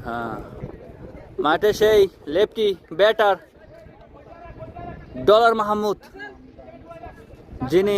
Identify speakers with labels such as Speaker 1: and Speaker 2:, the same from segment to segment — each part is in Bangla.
Speaker 1: হ্যাঁ, মাঠে সেই লেফটি ব্যাটার ডলার মাহমুদ, যিনি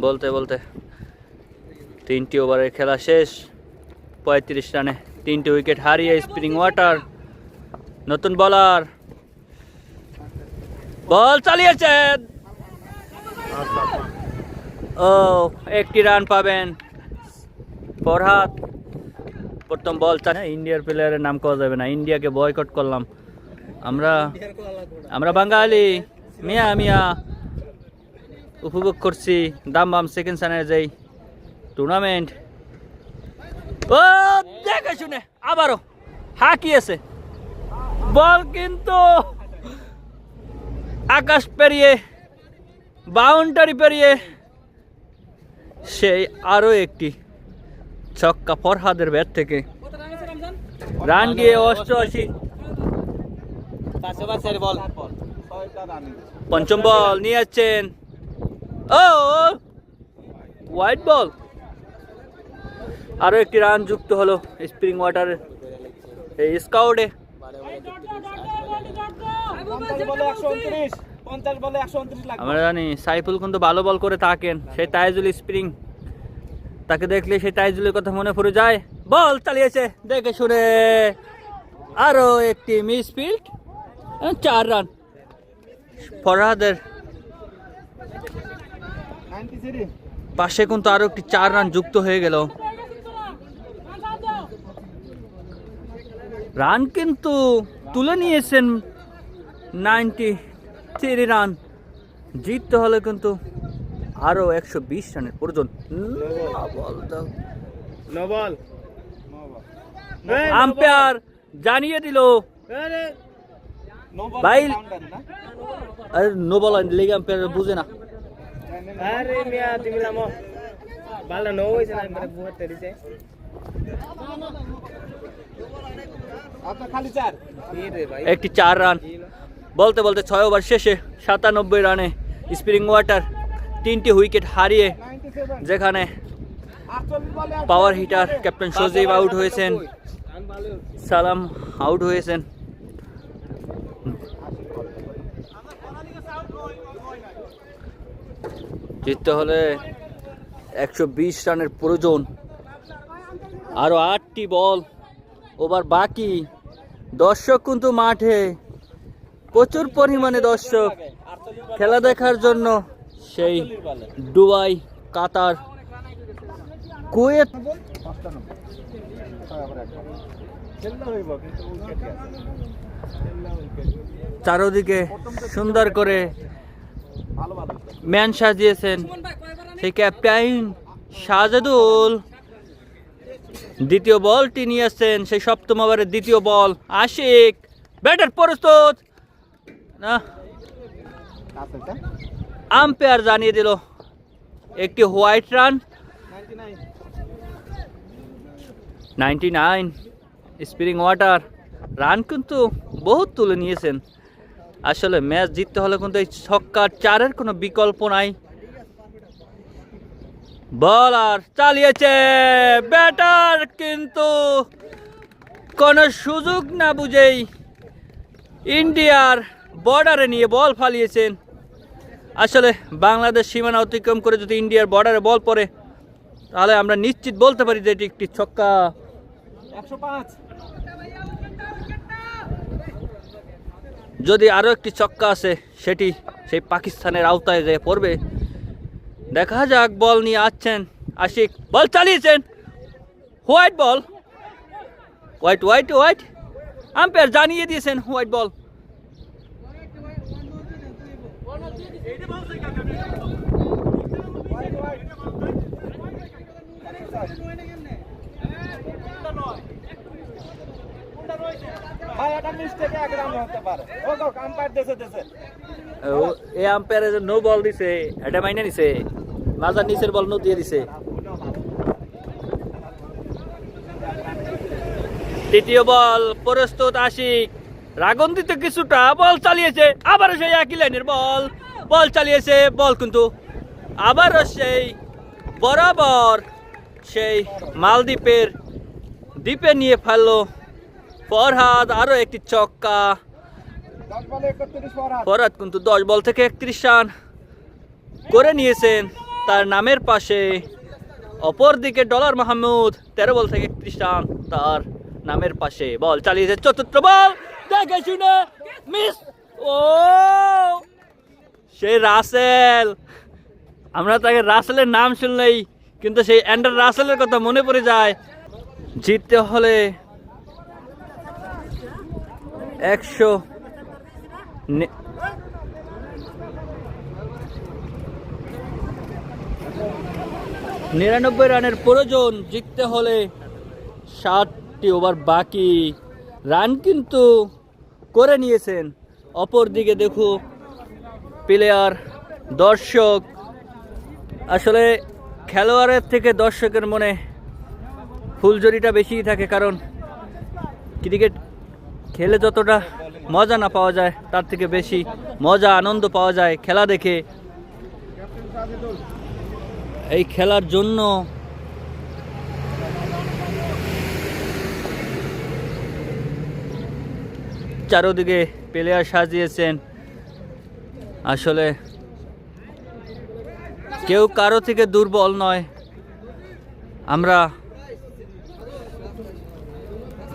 Speaker 1: বলতে বলতে 3টি ওভারের খেলা শেষ। 35 রানে 3টি উইকেট হারিয়ে স্প্রিং ওয়াটার নতুন বলার বল চালিয়েছেন। ও, 1টি রান পাবেন ফরহাদ। প্রথম বল ইন্ডিয়ার প্লেয়ারের নাম কওয়া যাবে না, ইন্ডিয়াকে বয়কট করলাম আমরা বাঙালি। মিয়া মিয়া উপভোগ করছি দাম বাম সেকেন্ড সানের যেই টুর্নামেন্ট। ও, দেখে শুনে আবারও হাঁকিয়েছে বল, কিন্তু আকাশ পেরিয়ে বাউন্ডারি পেরিয়ে সেই আরো একটি ছক্কা ফরহাদের ব্যাট থেকে। রান গিয়ে 88। পঞ্চম বল নিয়ে যাচ্ছেন। ও, হোয়াইট বল। আরো একটি রান যুক্ত হলো স্প্রিং ওয়াটারের এই স্কাউটে। আমরা জানি সাইফুল কিন্তু ভালো বল করে থাকেন, সেই তাইজুল স্প্রিং, তাকে দেখলে সেই তাইজুলের কথা মনে পড়ে যায়। বল চালিয়েছে দেখে শুনে, আরো একটি মিসফিল্ড, 4 রান ফরহাদের পাশে কিন্তু আরো একটি 4 রান যুক্ত হয়ে গেল। রান কিন্তু তুলে নিয়েছেন 93 রান। জিততে হলে কিন্তু আরো 120 রানের প্রয়োজন। আম্পায়ার জানিয়ে দিল ভাই, আরে নো বল লিগ আম্পায়ার বুঝে না।
Speaker 2: আরে মিয়া তুমি নামো, ভালো নো হইছে না, মানে বহুত তেরিছে।
Speaker 1: একটি 4 রান বলতে বলতে 6 ওভার শেষে 97 রানে স্প্রিং ওয়াটার 3টি উইকেট হারিয়ে, যেখানে পাওয়ার হিটার ক্যাপ্টেন সজীব আউট হয়েছেন, সালাম আউট হয়েছেন। জিততে হলে 120 রানের প্রয়োজন। আরো 8টি বল ওভার বাকি। দর্শক কিন্তু মাঠে প্রচুর পরিমাণে দর্শক খেলা দেখার জন্য সেই দুবাই, কাতার, কুয়েত চারদিকে সুন্দর করে ম্যান সাজিয়েছেন সেই ক্যাপ্টেন শাহজাদুল। দ্বিতীয় বলটি নিয়ে আসছেন, সেই সপ্তম ওভারের দ্বিতীয় বল। আশিক ব্যাটার প্রস্তুত না, আম্পায়ার জানিয়ে দিল একটি white run. 99 spring water run কিন্তু বহুত তুলে নিয়েছেন। আসলে ম্যাচ জিততে হলে কিন্তু এই ছক্কার 4-এর কোনো বিকল্প নাই। বলার চালিয়েছে, ব্যাটার কিন্তু কোনো সুযোগ না বুঝেই ইন্ডিয়ার বর্ডারে নিয়ে বল ফালিয়েছেন। আসলে বাংলাদেশ সীমানা অতিক্রম করে যদি ইন্ডিয়ার বর্ডারে বল পড়ে, তাহলে আমরা নিশ্চিত বলতে পারি যে এটি একটি ছক্কা।
Speaker 2: 105।
Speaker 1: যদি আরো একটি ছক্কা আছে, সেটি সেই পাকিস্তানের আওতায় যেয়ে পড়বে। দেখা যাক, বল নিয়ে আসছেন আশিক, বল চালিয়েছেন, white ball, white white white, umpire জানিয়ে দিয়েছেন হোয়াইট বল। এই আম্পায়ারের নো বল দিছে, এটা মাইনে নিছে, মাজার নিচের বল নো দিয়ে দিছে। তৃতীয় বল প্রস্তুত আশিক, রাগন্দিতে কিছুটা বল চালিয়েছে, আবারও সেই একই লাইনের বল চালিয়েছে, বল কিন্তু আবারও সেই বরাবর সেই মালদ্বীপের দ্বীপে নিয়ে ফেললো ফরহাদ। আরো একটি ছক্কা, ফরহাদ কিন্তু 10 বল থেকে 31 রান করে নিয়েছেন তার নামের পাশে। অপরদিকে ডলার মাহমুদ 13 বল থেকে 31 রান তার নামের পাশে। বল চালিয়েছে, চতুর্থ বল দেখে শুনে মিস। ও সেই রাসেল, আমরা তাকে রাসেলের নাম শুনলেই কিন্তু সেই অ্যান্ডার রাসেলের কথা মনে পড়ে যায়। জিততে হলে 199 রানের প্রয়োজন, জিততে হলে 7টি ওভার বাকি। রান কিন্তু করে নিয়েছেন। অপরদিকে দেখো প্লেয়ার, দর্শক, আসলে খেলোয়াড়ের থেকে দর্শকের মনে ফুলঝুরিটা বেশিই থাকে, কারণ ক্রিকেট খেলে যতটা মজা না পাওয়া যায় তার থেকে বেশি মজা আনন্দ পাওয়া যায় খেলা দেখে। এই খেলার জন্য চারদিকে প্লেয়ার সাজিয়েছেন। আসলে কেউ কারো থেকে দুর্বল নয়। আমরা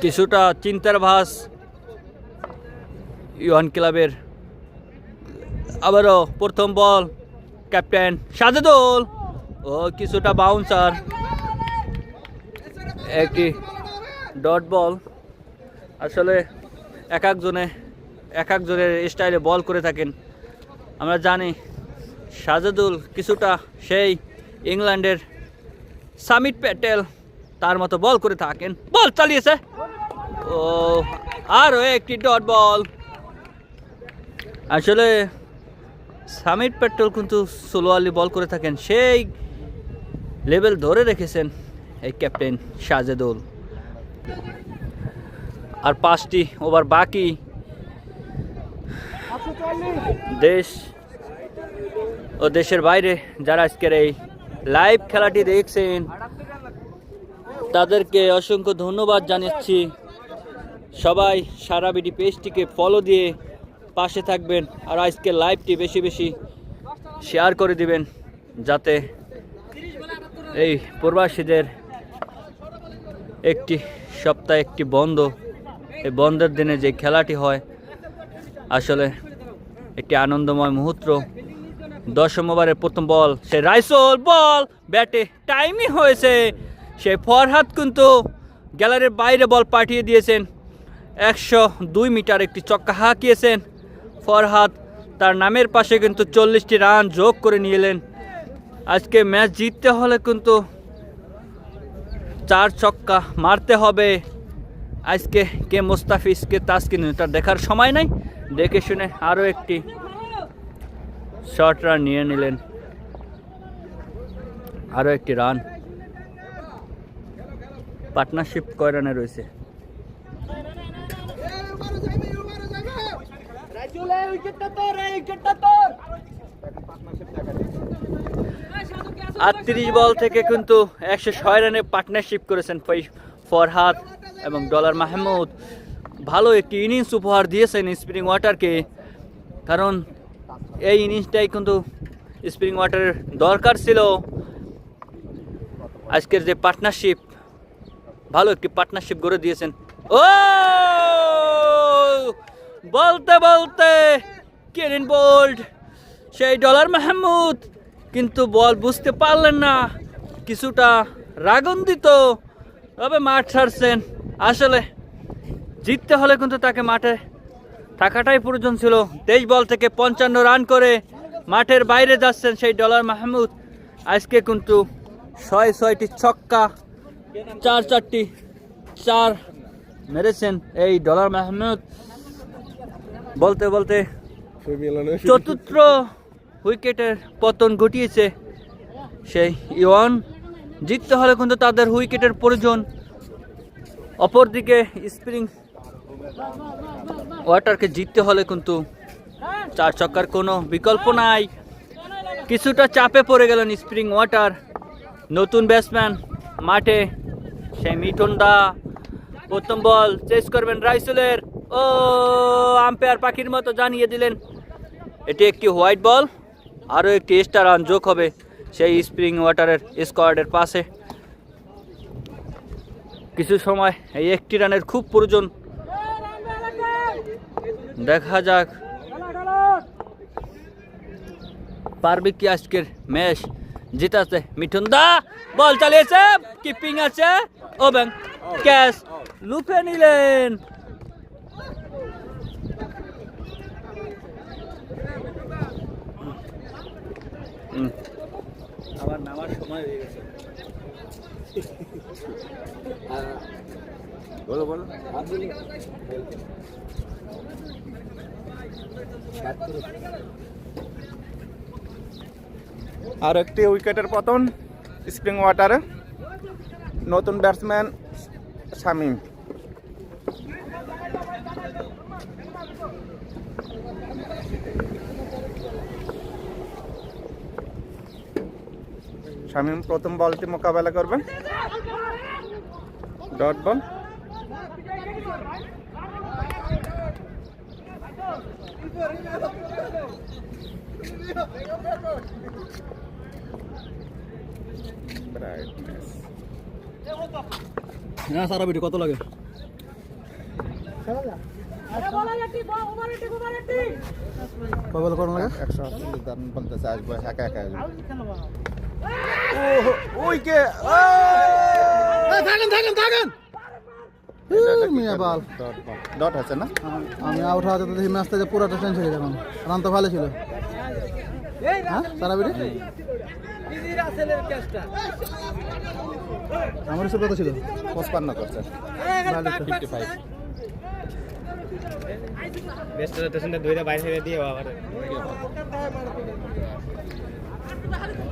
Speaker 1: কিছুটা চিন্তার ভাস ইউয়ান ক্লাবের। আবারও প্রথম বল, ক্যাপ্টেন সাজেদুল, ও কিছুটা বাউন্সার, একটি ডট বল। আসলে এক একজনের স্টাইলে বল করে থাকেন। আমরা জানি সাজেদুল কিছুটা সেই ইংল্যান্ডের সামিট প্যাটেল তার মতো বল করে থাকেন। বল চালিয়েছে, ও আরও একটি ডট বল। আসলে সামিট প্যাটেল কিন্তু সোলোয়ালি বল করে থাকেন, সেই লেভেল ধরে রেখেছেন এই ক্যাপ্টেন সাজেদুল। আর 5টি ওভার বাকি। দেশ ও দেশের বাইরে যারা আজকের এই লাইভ খেলাটি দেখছেন তাদেরকে অসংখ্য ধন্যবাদ জানাচ্ছি। সবাই সারা বিডি পেজটিকে ফলো দিয়ে পাশে থাকবেন, আর আজকের লাইভটি বেশি বেশি শেয়ার করে দিবেন, যাতে এই প্রবাসীদের একটি সপ্তাহে একটি বন্ধ, এই বন্ধের দিনে যে খেলাটি হয় আসলে একটি আনন্দময় মুহূর্ত। 10ম ওভারের প্রথম বল, সে রাইসল বল ব্যাটে টাইমই হয়েছে। সে ফরহাদ কিন্তু গ্যালারির বাইরে বল পাঠিয়ে দিয়েছেন। 102 মিটার একটি ছক্কা হাঁকিয়েছেন ফরহাদ। তার নামের পাশে কিন্তু 40টি রান যোগ করে নিয়ে এলেন। আজকে ম্যাচ জিততে হলে কিন্তু 4 ছক্কা মারতে হবে। আজকে কে মোস্তাফিজ কে তাসকিন এটা দেখার সময় নাই, দেখে শুনে আরও একটি শর্ট রান নিয়ে নিলেন, আরও একটি রান। পার্টনারশিপ কয় রানে রয়েছে? 38 বল থেকে কিন্তু 106 রানে পার্টনারশিপ করেছেন ফরহাদ এবং ডলার মাহমুদ। ভালো একটি ইনিংস উপহার দিয়েছেন স্প্রিং ওয়াটারকে, কারণ এই ইনিংসটাই কিন্তু স্প্রিং ওয়াটারের দরকার ছিল। আজকের যে পার্টনারশিপ, ভালো একটি পার্টনারশিপ গড়ে দিয়েছেন। ও বলতে বলতে কেরিন বোল্ড, সেই ডলার মাহমুদ কিন্তু বল বুঝতে পারলেন না, কিছুটা রাগান্বিত, তবে মাঠ ছাড়ছেন। আসলে জিততে হলে কিন্তু তাকে মাঠে থাকাটাই প্রয়োজন ছিল। 23 বল থেকে 55 রান করে মাঠের বাইরে যাচ্ছেন সেই ডলার মাহমুদ। আজকে কিন্তু 6টি ছক্কা, 4টি 4 মেরেছেন এই ডলার মাহমুদ। বলতে বলতে চতুর্থ উইকেটের পতন ঘটিয়েছে সেই ইউয়ান। জিততে হলে কিন্তু তাদের উইকেটের প্রয়োজন। অপরদিকে স্প্রিং ওয়াটারকে জিততে হলে কিন্তু 4 ছক্কার কোনো বিকল্প নাই। কিছুটা চাপে পড়ে গেলেন স্প্রিং ওয়াটার। নতুন ব্যাটসম্যান মাঠে, সেই মিঠুন দা। প্রথম বল চেস করবেন রাইসুলের। ও, আম্পায়ার পাখির মতো জানিয়ে দিলেন এটি একটি হোয়াইট বল। আরও একটি এক্সট্রা রান যোগ হবে সেই স্প্রিং ওয়াটারের স্কোয়াডের পাশে। কিছু সময় এই একটি রানের খুব প্রয়োজন। দেখা যাক পারবে কি আজকের ম্যাচ জিতাতে। মিঠুন দা বল চালিয়েছে, কিপিং আছে, ও ব্যাং ক্যাচ লুপে নিলেন। আবার নামার সময় হয়ে গেছে।
Speaker 3: বলো বলো। আর একটি উইকেটের পতন স্প্রিং ওয়াটারে। নতুন ব্যাটসম্যান শামীম। শামীম প্রথম বলটি মোকাবেলা করবেন, ডট বল।
Speaker 1: না সারা ভিডিও কত লাগে? কবে কোন লাগে?
Speaker 3: 180 রান বলতেছে, আসবে একা একা আসবে। ওই কে
Speaker 4: থাকেন মিয়া বল
Speaker 3: ডট আছে না?
Speaker 4: আমি আউট হওয়াতে দেখি ম্যাচটা যে পুরোটা চেঞ্জ হয়ে গেল। রান তো ভালো ছিল, হ্যাঁ সারা বিড়ি আমার হিসেবে কত ছিল?
Speaker 3: 55 করছে। 55।
Speaker 2: বেস্টটা টেশনটা দুইটা বাইরে দিয়ে আবার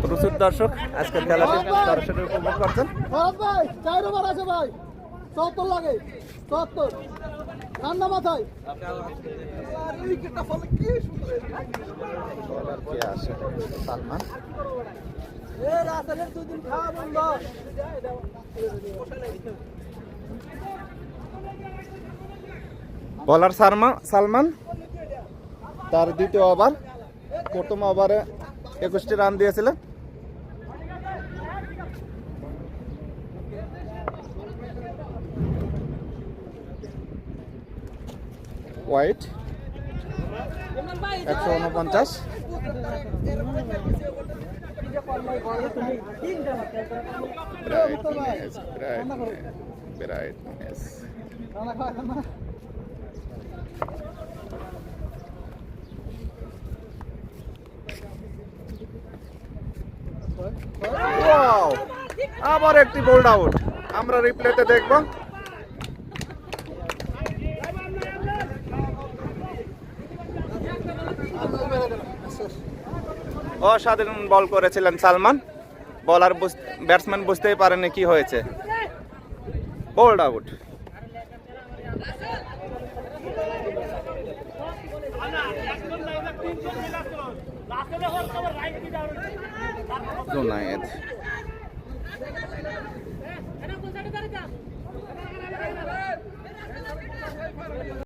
Speaker 3: প্রচুর দর্শক আজকের খেলাটি সরাসরি উপভোগ করছেন।
Speaker 4: ভাই 4 ওভার আছে ভাই, 74 লাগে, 74 ঠান্ডা মাথায়।
Speaker 3: বলার কে আসে? সালমান। বলার সালমান, তার দ্বিতীয় ওভার। প্রথম ওভারে 21টি রান দিয়েছিলেন। হোয়াইট 149। ব্রাইটনেস ওয়াও, আবার একটি বোল্ড আউট। আমরা রিপ্লেতে দেখব। অসাধারণ বল করেছিলেন সালমান। বলার ব্যাটসম্যান বুঝতেই পারেনি কি হয়েছে, বোল্ড আউট। জুনায়েদ